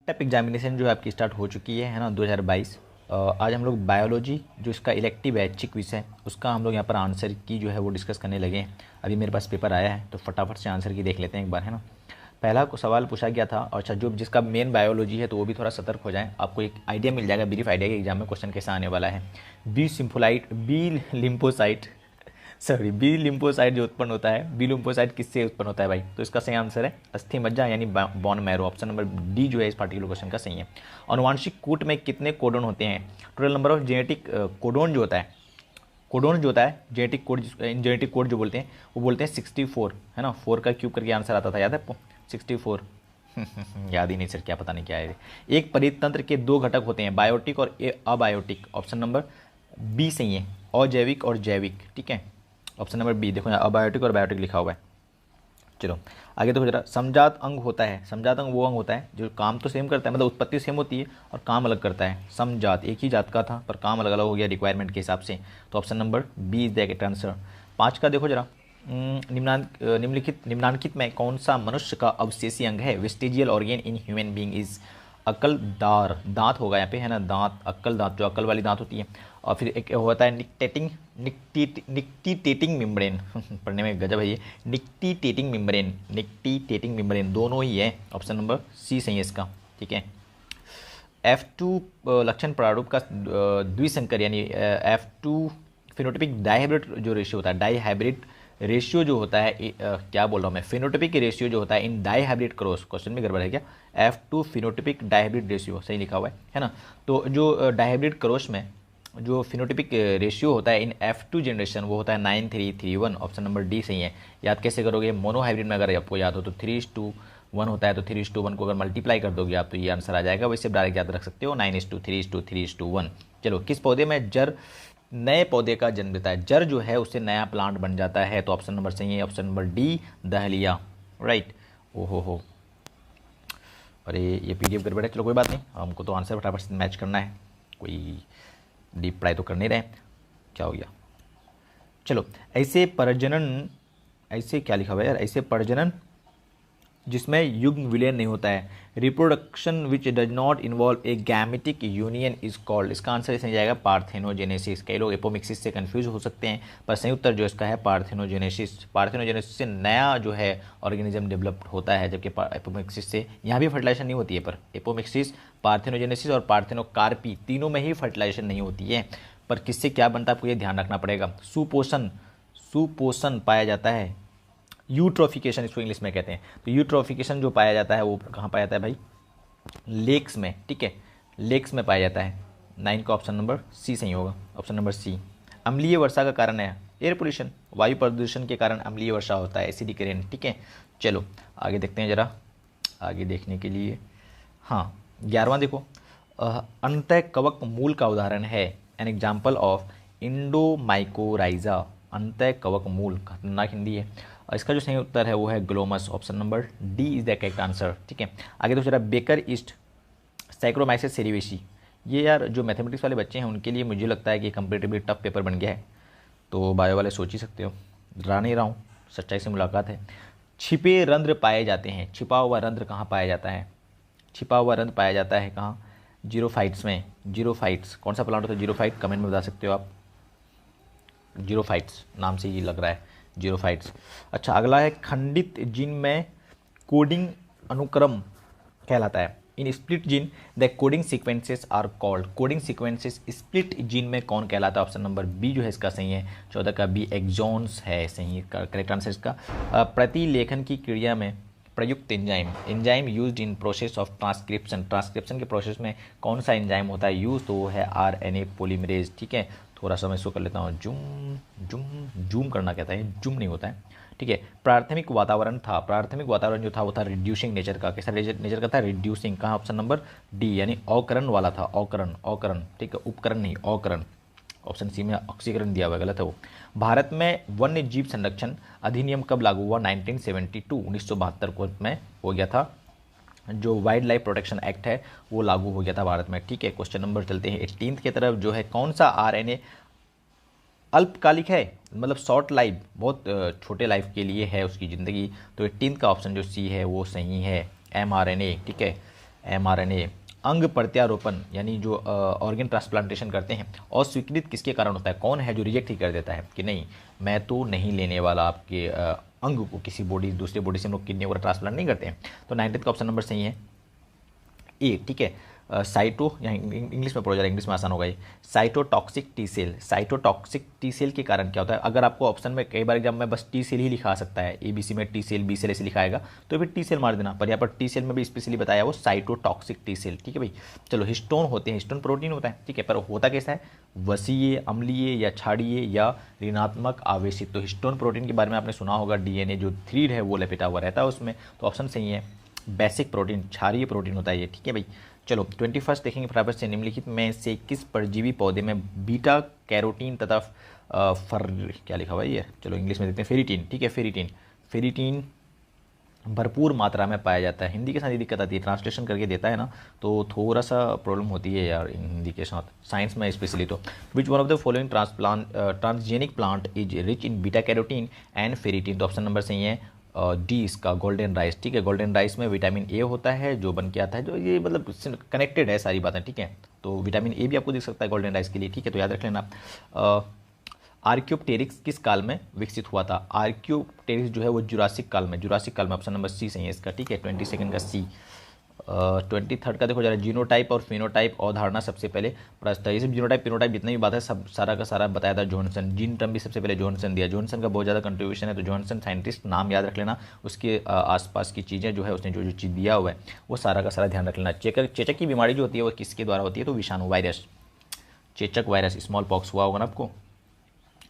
Tape examination जो है आपकी स्टार्ट हो चुकी है ना 2022। आज हम लोग बायोलॉजी जो इसका इलेक्टिव ऐच्छिक विषय उसका हम लोग यहाँ पर आंसर की जो है वो डिस्कस करने लगे हैं। अभी मेरे पास पेपर आया है तो फटाफट से आंसर की देख लेते हैं एक बार, है ना। पहला सवाल पूछा गया था, अच्छा जो जिसका मेन बायोलॉजी है तो वो भी थोड़ा सतर्क हो जाए, आपको एक आइडिया मिल जाएगा, ब्रीफ आइडिया कि एग्जाम में क्वेश्चन कैसा आने वाला है। बी लिम्फोसाइट बी लिम्फोसाइट जो उत्पन्न होता है, बी लिम्फोसाइट किससे उत्पन्न होता है भाई? तो इसका सही आंसर है अस्थि मज्जा यानी bone marrow. Option number D जो है इस पार्टिकुलर क्वेश्चन का सही है। अनुवांशिक कूट में कितने कोडोन होते हैं? Total number of genetic codon जो होता है, कोडोन जो होता है जेनेटिक कोड जो बोलते हैं वो बोलते हैं 64, है ना। 4 का क्यूब करके आंसर आता था, याद है आपको? 64 याद ही नहीं सर, क्या पता नहीं क्या है। एक परितंत्र के दो घटक होते हैं, बायोटिक और अबायोटिक। ऑप्शन नंबर बी सही है, अजैविक और जैविक, ठीक है। ऑप्शन नंबर बी, देखो यहाँ अबायोटिक और बायोटिक लिखा हुआ है। चलो आगे देखो जरा। समजात अंग होता है, समजात अंग वो अंग होता है जो काम तो सेम करता है, मतलब उत्पत्ति सेम होती है और काम अलग करता है। समजात एक ही जात का था पर काम अलग अलग हो गया रिक्वायरमेंट के हिसाब से, तो option number B is the correct answer. 5 का देखो जरा। निम्नांकित में कौन सा मनुष्य का अवशेषी अंग है? Vestigial organ in human being is अक्ल दांत होगा यहाँ पे, है ना। दांत, अक्ल दांत जो अक्ल वाली दांत होती है। और फिर एक होता है निक्टिटेटिंग मेम्ब्रेन पढ़ने में गजब है ये। निक्टिटेटिंग मेम्ब्रेन दोनों ही है। ऑप्शन नंबर सी सही है इसका, ठीक है। F2 लक्षण प्रारूप का द्विसंकर यानी F2 फिनोटिपिक डाइहाइब्रिड जो रेशियो होता है, डाइहाइब्रिड रेशियो जो होता है, क्या बोल रहा हूँ मैं, फिनोटिपिक रेशियो जो होता है इन डाइहाइब्रिड क्रॉस, क्वेश्चन में गड़बड़ है क्या? F2 फिनोटिपिक डाइहाइब्रिड रेशियो सही लिखा हुआ है ना। तो जो डाइहाइब्रिड क्रॉस में जो फिनोटिपिक रेशियो होता है इन F2 जनरेशन वो होता है 9331। ऑप्शन नंबर डी सही है। याद कैसे करोगे? मोनोहाइब्रिड में अगर आपको याद हो तो 3:1 होता है, तो 3:1 को अगर मल्टीप्लाई कर दोगे आप तो ये आंसर आ जाएगा। वैसे डायरेक्ट याद रख सकते हो 9:3:3:1। चलो, किस पौधे में जड़ नए पौधे का जन्म देता है? जड़ जो है उससे नया प्लांट बन जाता है, तो ऑप्शन नंबर सही है, option number D dahlia, right. ओहो हो, अरे ये पीडीएफ गड़बड़ है। चलो कोई बात नहीं, हमको तो आंसर फटाफट से मैच करना है, कोई डीप पढ़ाई तो कर नहीं रहे। क्या हो गया? चलो, ऐसे क्या लिखा हुआ है यार? ऐसे प्रजनन जिसमें युग्म विलयन नहीं होता है, reproduction which does not involve A gametic union is called. इसका आंसर इसमें जाएगा पार्थेनोजेनेसिस। कई लोग एपोमिक्सिस से कंफ्यूज हो सकते हैं, पर सही उत्तर जो इसका है पार्थेनोजेनेसिस। पार्थेनोजेनेसिस से नया जो है ऑर्गेनिज्म डेवलप होता है, जबकि एपोमिक्सिस से यहाँ भी फर्टिलाइजेशन नहीं होती है। पर एपोमिक्सिस, पार्थेनोजेनेसिस और पार्थेनोकार्पी तीनों में ही फर्टिलाइजेशन नहीं होती है। पर किससे क्या बनता है आपको ये ध्यान रखना पड़ेगा। सुपोषण पाया जाता है, यूट्रोफिकेशन इसको इंग्लिश में कहते हैं। तो यूट्रोफिकेशन जो पाया जाता है वो कहाँ पाया जाता है भाई? लेक्स में, ठीक है, लेक्स में पाया जाता है। 9 का ऑप्शन नंबर सी सही होगा, ऑप्शन नंबर सी। अम्लीय वर्षा का कारण है एयर पोल्यूशन, वायु प्रदूषण के कारण अम्लीय वर्षा होता है, एसिडिक रेन, ठीक है। चलो आगे देखते हैं जरा, आगे देखने के लिए हाँ 11वां देखो। अंतःकवक मूल का उदाहरण है, एन एग्जाम्पल ऑफ इंडोमाइकोराइजा। अंतःकवक मूल, खतरनाक हिंदी है। और इसका जो सही उत्तर है वो है Glomus, option number D is the correct answer, ठीक है। आगे तो जरा बेकर ईस्ट सैक्रोमाइसिस सेरिवेशी, ये यार जो मैथमेटिक्स वाले बच्चे हैं उनके लिए मुझे लगता है कि कंपेरेटिवली टफ पेपर बन गया है, तो बायो वाले सोच ही सकते हो, डरा नहीं रहा हूँ, सच्चाई से मुलाकात है। छिपे रंध्र पाए जाते हैं, छिपा हुआ रंध्र कहाँ पाया जाता है? छिपा हुआ रंध्र पाया जाता है कहाँ? जीरोफाइट्स में। जीरोफाइट्स कौन सा प्लांट होता है? जीरोफाइट कमेंट में बता सकते हो आप। जीरोफाइट्स नाम से ये लग रहा है, जीरोफाइट्स। अच्छा अगला है खंडित जीन में कोडिंग अनुक्रम कहलाता है। In split gene the coding sequences are called. Coding sequences split gene में कौन कहलाता है? ऑप्शन नंबर बी जो है इसका सही है, 14 का बी एक्सॉन्स है सही करेक्ट आंसर इसका। प्रतिलेखन की क्रिया में प्रयुक्त enzyme used in process of transcription के प्रोसेस में कौन सा एंजाइम होता है यूज? तो वो है RNA पॉलीमरेज, ठीक है। थोड़ा सा मैं इसको कर लेता हूँ जूम करना कहता है, जूम नहीं होता है, ठीक है। प्राथमिक वातावरण जो था वो था रिड्यूसिंग नेचर का। कैसा नेचर का था? रिड्यूसिंग। कहाँ? ऑप्शन नंबर डी, यानी अकरण वाला था, अकरण, ठीक है, उपकरण नहीं, अकरण। ऑप्शन सी में ऑक्सीकरण दिया हुआ है, गलत है वो। भारत में वन्य जीव संरक्षण अधिनियम कब लागू हुआ? 1972, 1972 को में हो गया था। जो वाइल्ड लाइफ प्रोटेक्शन एक्ट है वो लागू हो गया था भारत में, ठीक है। क्वेश्चन नंबर चलते हैं 18 की तरफ, जो है कौन सा RNA अल्पकालिक है, मतलब शॉर्ट लाइफ, बहुत छोटे लाइफ के लिए है उसकी ज़िंदगी। तो 18 का ऑप्शन जो सी है वो सही है, mRNA, ठीक है। mRNA अंग प्रत्यारोपण यानी जो ऑर्गन ट्रांसप्लांटेशन करते हैं और स्वीकृत किसके कारण होता है, कौन है जो रिजेक्ट ही कर देता है कि नहीं मैं तो नहीं लेने वाला आपके अंग को, किसी बॉडी दूसरी बॉडी से हम लोग किडनी वगैरह ट्रांसप्लांट नहीं करते हैं। तो 19 का ऑप्शन नंबर सही है ए, ठीक है। साइटो या इंग्लिश में पढ़ो जरा, इंग्लिश में आसान होगा ये। Cytotoxic T cell, cytotoxic T cell के कारण क्या होता है, अगर आपको ऑप्शन में कई बार एग्जाम में बस टी सेल ही लिखा सकता है, ए बी सी में टी सेल बी सेल ऐसे लिखाएगा तो फिर टी सेल मार देना, पर यहाँ पर टी सेल में भी स्पेशली बताया वो साइटोटॉक्सिक टी सेल, ठीक है भाई। चलो हिस्टोन होते हैं, हिस्टोन प्रोटीन होता है, ठीक है, पर होता कैसा है, वसीय, अम्लीय या क्षारीय या ऋणात्मक आवेशित। तो हिस्टोन प्रोटीन के बारे में आपने सुना होगा, डीएनए जो थ्रीड है वो लपेटा हुआ रहता है उसमें, तो ऑप्शन सही है बेसिक प्रोटीन, क्षारीय प्रोटीन होता है ये, ठीक है भाई। चलो 21 देखेंगे फटाफट से, निम्नलिखित में से किस परजीवी पौधे में बीटा कैरोटीन तथा क्या लिखा हुआ है ये, चलो इंग्लिश में देखते हैं, फेरिटीन, ठीक है, फेरिटीन भरपूर मात्रा में पाया जाता है। हिंदी के साथ ये दिक्कत आती है, ट्रांसलेशन करके देता है ना तो थोड़ा सा प्रॉब्लम होती है यार हिंदी के साथ, साइंस में स्पेशली। तो which one of the following transgenic plant is rich in beta carotene and ferritin, तो ऑप्शन नंबर सही है डी इसका गोल्डन राइस, ठीक है। गोल्डन राइस में विटामिन ए होता है जो बन के आता है, जो ये मतलब कनेक्टेड है सारी बातें, ठीक है। तो विटामिन ए भी आपको दिख सकता है गोल्डन राइस के लिए, ठीक है, तो याद रख लेना। आर्क्योप्टेरिक्स किस काल में विकसित हुआ था, आर्क्योप्टेरिक्स जो है वो जुरासिक काल में, जुरासिक काल में, ऑप्शन नंबर सी सही है इसका, ठीक है। 22 का सी। 23 का देखो जरा, जीनोटाइप और फिनोटाइप अवधारणा सबसे पहले प्रस्ताव, ये सब जीनोटाइप फिनोटाइप जितनी भी बात है सब सारा का सारा बताया था जॉनसन, जीन टर्म भी सबसे पहले जॉनसन दिया, जॉनसन का बहुत ज़्यादा कंट्रीब्यूशन है, तो जॉनसन साइंटिस्ट नाम याद रख लेना, उसके आसपास की चीज़ें जो है उसने जो जो चीज़ दिया हुआ है वो सारा का सारा ध्यान रख लेना। चेचक की बीमारी जो होती है वो किसके द्वारा होती है, तो विषाणु वायरस, चेचक वायरस, स्मॉल पॉक्स हुआ होगा ना आपको,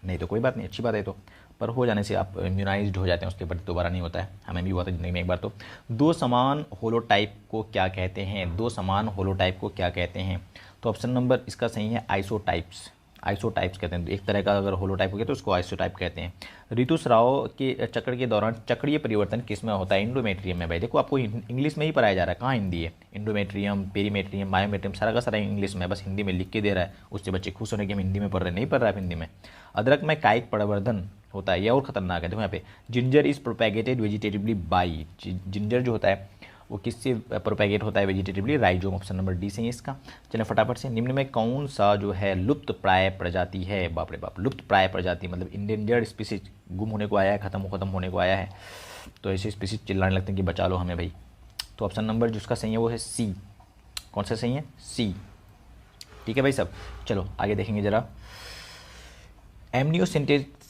नहीं तो कोई बात नहीं, अच्छी बात है, तो पर हो जाने से आप इम्यूनाइज्ड हो जाते हैं, उसके बाद दोबारा नहीं होता है, हमें भी हुआ था जिंदगी में एक बार। तो दो समान होलोटाइप को क्या कहते हैं, दो समान होलोटाइप को क्या कहते हैं, तो ऑप्शन नंबर इसका सही है आइसोटाइप्स, आइसोटाइप्स कहते हैं, एक तरह का अगर होलोटाइप हो गया तो उसको आइसोटाइप कहते हैं। ऋतुस्राव के चक्र के दौरान चक्रीय परिवर्तन किस में होता है, इंडोमेट्रियम में। भाई देखो आपको इंग्लिश में ही पढ़ाया जा रहा है, कहाँ हिंदी है, इंडोमेट्रियम, पेरीमेट्रियम, बायोमेट्रियम सारा का सारा इंग्लिश में, बस हिंदी में लिख के दे रहा है, उससे बच्चे खुश होने के हम हिंदी में पढ़ रहे, नहीं पढ़ रहा है हिंदी में। अदरक में कायिक प्रवर्धन होता है, यह और खतरनाक है, देखो यहाँ पे ginger is propagated vegetatively by, ginger जो होता है वो किससे प्रोपेगेट होता है vegetatively, rhizome, option number D से ही इसका। चलें फटाफट से, निम्न में कौन सा जो है लुप्त प्राय प्रजाति है, बाप रे बाप, लुप्त प्राय प्रजाति मतलब इंडेंजर्ड स्पीसीज, गुम होने को आया है, खत्म होने को आया है, तो ऐसे स्पीसीज चिल्लाने लगते हैं कि बचा लो हमें भाई। तो ऑप्शन नंबर जिसका सही है वो है सी, कौन सा सही है, सी, ठीक है भाई सब। चलो आगे देखेंगे जरा,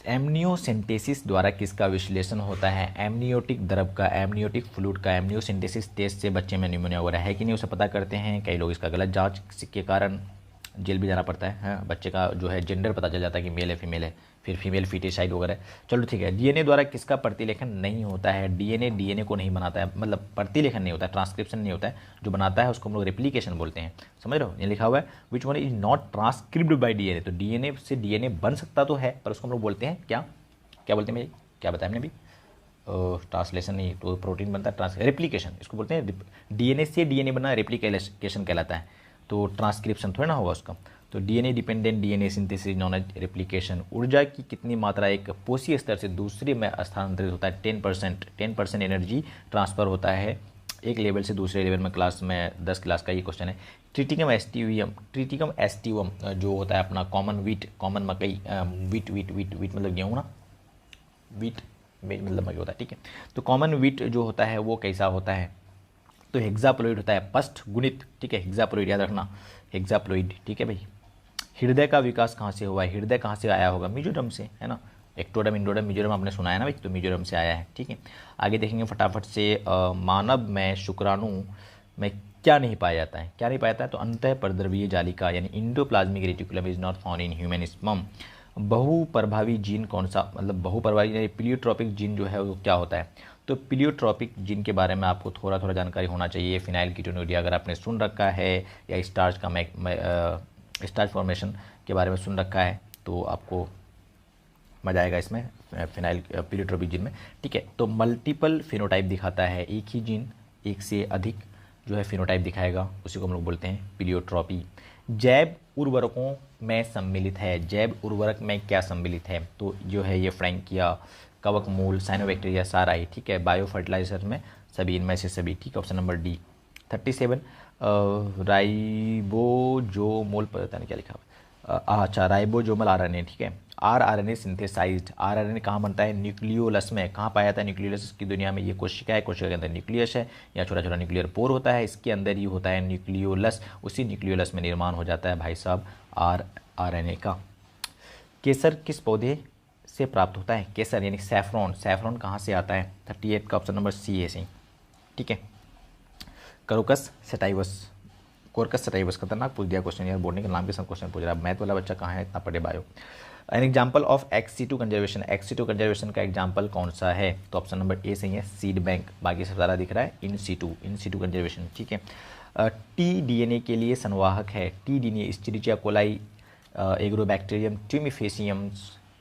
एमनियोसेंटेसिस द्वारा किसका विश्लेषण होता है, एमनियोटिक द्रव का, एमनियोटिक फ्लूइड का, एमनियोसेंटेसिस टेस्ट से बच्चे में निमोनिया वगैरह है कि नहीं उसे पता करते हैं, कई लोग इसका गलत जांच के कारण जेल भी जाना पड़ता है, हाँ, बच्चे का जो है जेंडर पता चल जाता है कि मेल है फीमेल है, फिर फीमेल फीटिसाइड वगैरह। चलो ठीक है, डीएनए द्वारा किसका प्रतिलेखन नहीं होता है, डीएनए को नहीं बनाता है, मतलब प्रतिलेखन नहीं होता है, ट्रांसक्रिप्शन नहीं होता है, जो बनाता है उसको हम लोग रेप्लिकेशन बोलते हैं, समझ रहे हो, ये लिखा हुआ है which one is not transcribed by DNA, तो डीएनए से डीएनए बन सकता तो है पर उसको हम लोग बोलते हैं क्या, क्या बोलते हैं भाई, क्या बताया हमने अभी, ट्रांसलेशन नहीं, तो प्रोटीन बनता है रेप्लिकेशन, इसको बोलते हैं, डीएनए से डीएनए बनना रेप्लिकेशन कहलाता है, तो ट्रांसक्रिप्शन थोड़ा ना होगा उसका। तो DNA dependent DNA synthesis known as replication. ऊर्जा की कितनी मात्रा एक पोषी स्तर से दूसरे में स्थानांतरित होता है, 10% एनर्जी ट्रांसफर होता है एक लेवल से दूसरे लेवल में, क्लास में 10 क्लास का ये क्वेश्चन है। ट्रिटिकम एस्टिवम जो होता है अपना कॉमन वीट, कॉमन मकई, वीट मतलब गेहूँ ना, वीट मतलब मकई होता है, ठीक है। तो कॉमन वीट जो होता है वो कैसा होता है, तो हेक्साप्लोइड होता है, पष्ठ गुणित, ठीक है, हेक्साप्लोइड याद रखना, हेक्साप्लोइड, ठीक है भाई। हृदय का विकास कहाँ से हुआ है, हृदय कहाँ से आया होगा, मिजोरम से, है ना, एक्टोडम इंडोडम मिजोरम आपने सुना है ना भाई, तो मिजोरम से आया है, ठीक है। आगे देखेंगे फटाफट से, मानव में शुक्राणु में क्या नहीं पाया जाता है, क्या नहीं पाया जाता है, तो अंतः परद्रवीय जालिका यानी endoplasmic reticulum is not found in human sperm. बहुप्रभावी जीन कौन सा, मतलब बहुप्रभावी यानी प्लियोट्रॉपिक जीन जो है वो क्या होता है, तो प्लियोट्रॉपिक जीन के बारे में आपको थोड़ा थोड़ा जानकारी होना चाहिए। फिनाइल कीटोन्यूरिया अगर आपने सुन रखा है, या स्टार्च का स्टार्च फॉर्मेशन के बारे में सुन रखा है तो आपको मजा आएगा इसमें, फिनाइल प्लियोट्रॉपिक जीन में, ठीक है। तो मल्टीपल फिनोटाइप दिखाता है, एक ही जीन एक से अधिक जो है फिनोटाइप दिखाएगा, उसी को हम लोग बोलते हैं प्लियोट्रॉपी। जैव उर्वरकों में सम्मिलित है, जैव उर्वरक में क्या सम्मिलित है, तो जो है ये फ्रैंकिया, कवक मूल, साइनोबैक्टीरिया, सारा ही, ठीक है। बायो फर्टिलाइजर में सभी, इनमें से सभी, ठीक है, ऑप्शन नंबर डी। 37 राइबोजोमोल, पता नहीं क्या लिखा हुआ, अच्छा राइबोजोमल आरएनए, ठीक है। आरएनए सिंथेसाइज्ड, आरएनए कहाँ बनता है, न्यूक्लियोलस में। कहाँ पाया जाता है न्यूक्लियोलस की दुनिया में, ये कोशिका है, कोशिका के अंदर न्यूक्लियस है या छोटा छोटा न्यूक्लियर पोर होता है, इसके अंदर ही होता है न्यूक्लियोलस, उसी न्यूक्लियोलस में निर्माण हो जाता है भाई साहब आरएनए का। केसर किस पौधे से प्राप्त होता है, केसर यानी सैफरॉन, सैफरॉन कहाँ से आता है, 38 का ऑप्शन नंबर सी है सही, ठीक है। करोकस सेटाइवस, कोरकस सेटाइवस, खतरनाक पूछ दिया क्वेश्चन यार, बोर्ड के नाम के साथ क्वेश्चन पूछ रहा है, मैथ वाला बच्चा कहाँ है, इतना पढ़े बायो। एन एग्जाम्पल ऑफ एक्सी2 कंजर्वेशन, एक्सी2 कंजर्वेशन का एग्जाम्पल कौन सा है, तो ऑप्शन नंबर ए सही है, सीड बैंक, बाकी सब सारा दिख रहा है इन सीटू कंजर्वेशन, ठीक है। टी डीएनए के लिए संवाहक है, T DNA Escherichia coli, Agrobacterium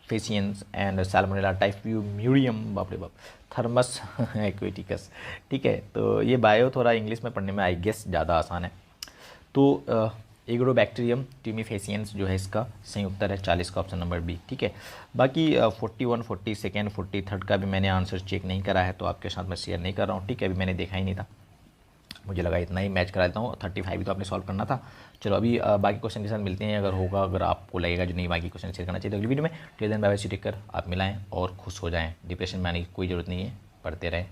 faciens and Salmonella typhimurium, बाप रे बाप, थर्मस एक्वेटिकस, ठीक है। तो ये बायो थोड़ा इंग्लिश में पढ़ने में आई गेस ज़्यादा आसान है। तो एग्रोबैक्टीरियम ट्यूमिफेसियंस जो है इसका सही उत्तर है, 40 का ऑप्शन नंबर बी, ठीक है। बाकी 41, 42, 43 का भी मैंने आंसर चेक नहीं करा है, तो आपके साथ मैं शेयर नहीं कर रहा हूँ, ठीक है। अभी मैंने देखा ही नहीं था, मुझे लगा इतना ही मैच करा देता हूँ, 35 भी तो आपने सॉल्व करना था। चलो अभी बाकी क्वेश्चन के साथ मिलते हैं, अगर होगा, अगर आपको लगेगा जो नहीं बाकी क्वेश्चन शेयर करना चाहिए तो अगली वीडियो में। Till then bye bye, take care, आप मिलाएं और खुश हो जाएं, डिप्रेशन में आने की कोई ज़रूरत नहीं है, पढ़ते रहें,